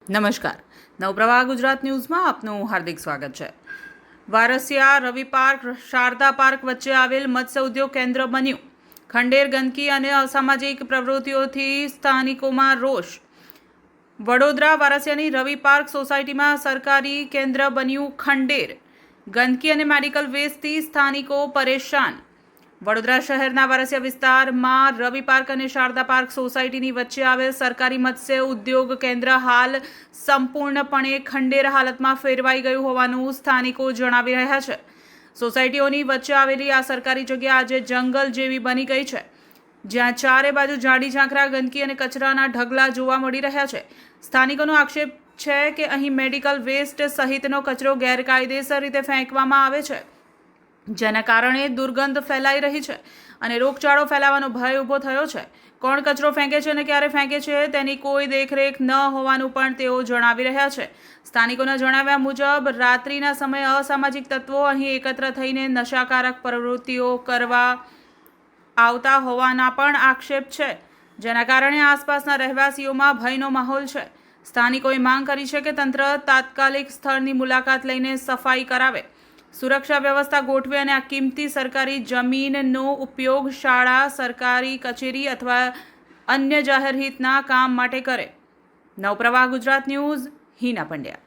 નમસ્કાર, નવપ્રવાહ ગુજરાત ન્યૂઝમાં આપનું હાર્દિક સ્વાગત છે. વારસિયા રવિ પાર્ક શારદા પાર્ક વચ્ચે આવેલ મત્સ્ય ઉદ્યોગ કેન્દ્ર બન્યું. ખંડેર ગંદકી અને અસામાજિક પ્રવૃત્તિઓથી સ્થાનિકોમાં રોષ. વડોદરા વારસિયાની રવિ પાર્ક સોસાયટીમાં સરકારી કેન્દ્ર બન્યું ખંડેર. ગંદકી અને મેડિકલ વેસ્ટથી સ્થાનિકો પરેશાન. વડોદરા શહેરના વારસિયા વિસ્તારમાં રવિ પાર્ક અને શારદા પાર્ક સોસાયટીની વચ્ચે આવેલ સરકારી મત્સ્ય ઉદ્યોગ કેન્દ્ર હાલ સંપૂર્ણપણે ખંડેર હાલતમાં ફેરવાઈ ગયું હોવાનું સ્થાનિકો જણાવી રહ્યા છે. સોસાયટીઓની વચ્ચે આવેલી આ સરકારી જગ્યા આજે જંગલ જેવી બની ગઈ છે, જ્યાં ચારે બાજુ જાડી ઝાંખરા ગંદકી અને કચરાના ઢગલા જોવા મળી રહ્યા છે. સ્થાનિકોનો આક્ષેપ છે કે અહીં મેડિકલ વેસ્ટ સહિતનો કચરો ગેરકાયદેસર રીતે ફેંકવામાં આવે છે, જેના કારણે દુર્ગંધ ફેલાઈ રહી છે અને રોગચાળો ફેલાવાનો ભય ઊભો થયો છે. કોણ કચરો ફેંકે છે અને ક્યારે ફેંકે છે તેની કોઈ દેખરેખ ન હોવાનું પણ તેઓ જણાવી રહ્યા છે. સ્થાનિકોના જણાવ્યા મુજબ રાત્રિના સમયે અસામાજિક તત્વો અહીં એકત્ર થઈને નશાકારક પ્રવૃત્તિઓ કરવા આવતા હોવાના પણ આક્ષેપ છે, જેના કારણે આસપાસના રહેવાસીઓમાં ભયનો માહોલ છે. સ્થાનિકોએ માંગ કરી છે કે તંત્ર તાત્કાલિક સ્થળની મુલાકાત લઈને સફાઈ કરાવે, સુરક્ષા વ્યવસ્થા ગોઠવે અને આ કિંમતી સરકારી જમીનનો ઉપયોગ શાળા, સરકારી કચેરી અથવા અન્ય જાહેર હિતના કામ માટે કરે. નવપ્રવાહ ગુજરાત ન્યૂઝ, હિના પંડ્યા.